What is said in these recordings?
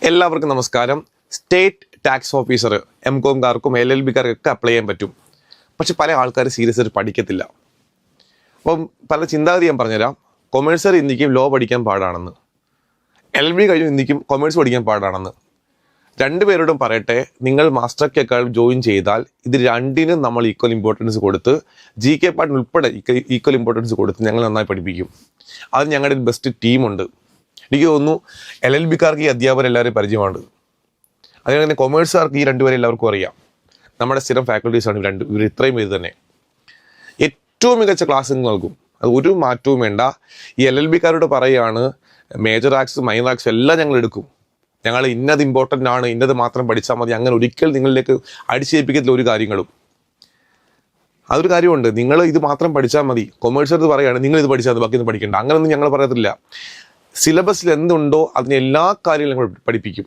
എല്ലാവർക്കും നമസ്കാരം. State tax officer എംകോംകാർക്കും LLBക്കാർക്കൊക്കെ apply ചെയ്യാൻ പറ്റും. പക്ഷെ പല ആൾക്കാർ സീരിയസ് ആയിട്ട് പഠിക്കത്തില്ല. അപ്പം പല ചിന്താഗതി ഞാൻ പറഞ്ഞുതരാം. കൊമേഴ്സർ ഇന്ത്യക്കും ലോ പഠിക്കാൻ പാടാണെന്ന്, LLB കഴിഞ്ഞു ഇന്ത്യക്കും കൊമേഴ്സ് പഠിക്കാൻ പാടാണെന്ന്. രണ്ടുപേരോടും പറയട്ടെ, നിങ്ങൾ മാസ്റ്റർക്കേക്കാൾ ജോയിൻ ചെയ്താൽ ഇത് രണ്ടിനും നമ്മൾ ഈക്വൽ ഇമ്പോർട്ടൻസ് കൊടുത്ത് GK പാർട്ടിന് ഉൾപ്പെടെ ഈക്വൽ ഇമ്പോർട്ടൻസ് കൊടുത്ത് ഞങ്ങൾ നന്നായി പഠിപ്പിക്കും. അത് ഞങ്ങളുടെ ഒരു ബെസ്റ്റ് ടീമുണ്ട്. എനിക്ക് തോന്നുന്നു LLBക്കാർക്ക് ഈ അധ്യാപകരെല്ലാവരും പരിചയമാണ്. അതുപോലെ തന്നെ കൊമേഴ്സുകാർക്ക് ഈ രണ്ടുപേരെ എല്ലാവർക്കും അറിയാം. നമ്മുടെ സ്ഥിരം ഫാക്കൽറ്റീസാണ് ഇവർ ഇത്രയും പേര് തന്നെ. ഏറ്റവും മികച്ച ക്ലാസ് നൽകും, അത് ഒരു മാറ്റവും വേണ്ട. ഈ LLBക്കാരോട് പറയുകയാണ്, മേജർ ആക്സ് മൈനർ ആക്സ് എല്ലാം ഞങ്ങൾ എടുക്കും, ഞങ്ങൾ ഇന്നത് ഇമ്പോർട്ടൻ്റ് ആണ്, ഇന്നത് മാത്രം പഠിച്ചാൽ മതി, അങ്ങനെ ഒരിക്കൽ നിങ്ങളിലേക്ക് അടിച്ചേൽപ്പിക്കത്തില്ല ഒരു കാര്യങ്ങളും. അതൊരു കാര്യമുണ്ട്, നിങ്ങൾ ഇത് മാത്രം പഠിച്ചാൽ മതി. കൊമേഴ്സ് പറയുകയാണ് നിങ്ങൾ ഇത് പഠിച്ചാൽ മതി, ബാക്കിയൊന്നും പഠിക്കേണ്ട, അങ്ങനെയൊന്നും ഞങ്ങൾ പറയത്തില്ല. സിലബസിൽ എന്തുണ്ടോ അതിന് എല്ലാ കാര്യങ്ങളും ഞങ്ങൾ പഠിപ്പിക്കും.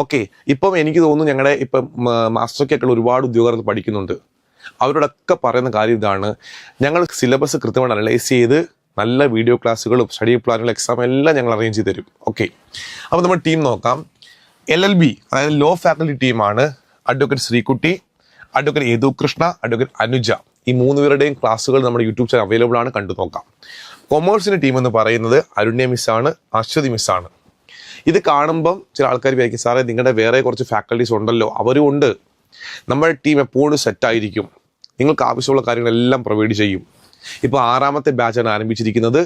ഓക്കെ, ഇപ്പം എനിക്ക് തോന്നുന്നു ഞങ്ങളുടെ ഇപ്പം മാസ്റ്റർക്കൊക്കെയുള്ള ഒരുപാട് ഉദ്യോഗസ്ഥർ പഠിക്കുന്നുണ്ട്. അവരോടൊക്കെ പറയുന്ന കാര്യം ഇതാണ്, ഞങ്ങൾ സിലബസ് കൃത്യമായിട്ട് അനലൈസ് ചെയ്ത് നല്ല വീഡിയോ ക്ലാസ്സുകളും സ്റ്റഡി പ്ലാനുകളും എക്സാം എല്ലാം ഞങ്ങൾ അറേഞ്ച് ചെയ്ത് തരും. ഓക്കെ, അപ്പോൾ നമ്മൾ ടീം നോക്കാം. LLB അതായത് ലോ ഫാക്കൽറ്റി ടീമാണ്. Advocate Sreekutty, advocate Yadukrishna, advocate Anuja, ഈ 3 പേരുടെയും ക്ലാസ്സുകൾ നമ്മുടെ യൂട്യൂബ് ചാനൽ അവൈലബിൾ ആണ്, കണ്ടു നോക്കാം. കൊമേഴ്സിൻ്റെ ടീം എന്ന് പറയുന്നത് അരുണ്യ മിസ്സാണ്, അശ്വതി മിസ്സാണ്. ഇത് കാണുമ്പം ചില ആൾക്കാർ വിചാരിക്കും, സാറേ നിങ്ങളുടെ വേറെ കുറച്ച് ഫാക്കൽറ്റീസ് ഉണ്ടല്ലോ. അവരും ഉണ്ട്. നമ്മുടെ ടീം എപ്പോഴും സെറ്റായിരിക്കും. നിങ്ങൾക്ക് ആവശ്യമുള്ള കാര്യങ്ങളെല്ലാം പ്രൊവൈഡ് ചെയ്യും. ഇപ്പോൾ 6ാമത്തെ ബാച്ചാണ് ആരംഭിച്ചിരിക്കുന്നത്.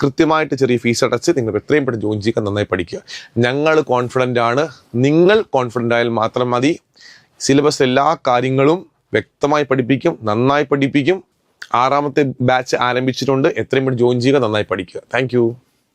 കൃത്യമായിട്ട് ചെറിയ ഫീസ് അടച്ച് നിങ്ങൾ എത്രയും പെട്ടെന്ന് ജോയിൻ ചെയ്യാൻ നന്നായി പഠിക്കുക. ഞങ്ങൾ കോൺഫിഡൻ്റ് ആണ്, നിങ്ങൾ കോൺഫിഡൻ്റ് ആയാൽ മാത്രം മതി. സിലബസ് എല്ലാ കാര്യങ്ങളും വ്യക്തമായി പഠിപ്പിക്കും, നന്നായി പഠിപ്പിക്കും. 6ാമത്തെ ബാച്ച് ആരംഭിച്ചിട്ടുണ്ട്. എത്രയും പെട്ടെന്ന് ജോയിൻ ചെയ്യുക, നന്നായി പഠിക്കുക. താങ്ക്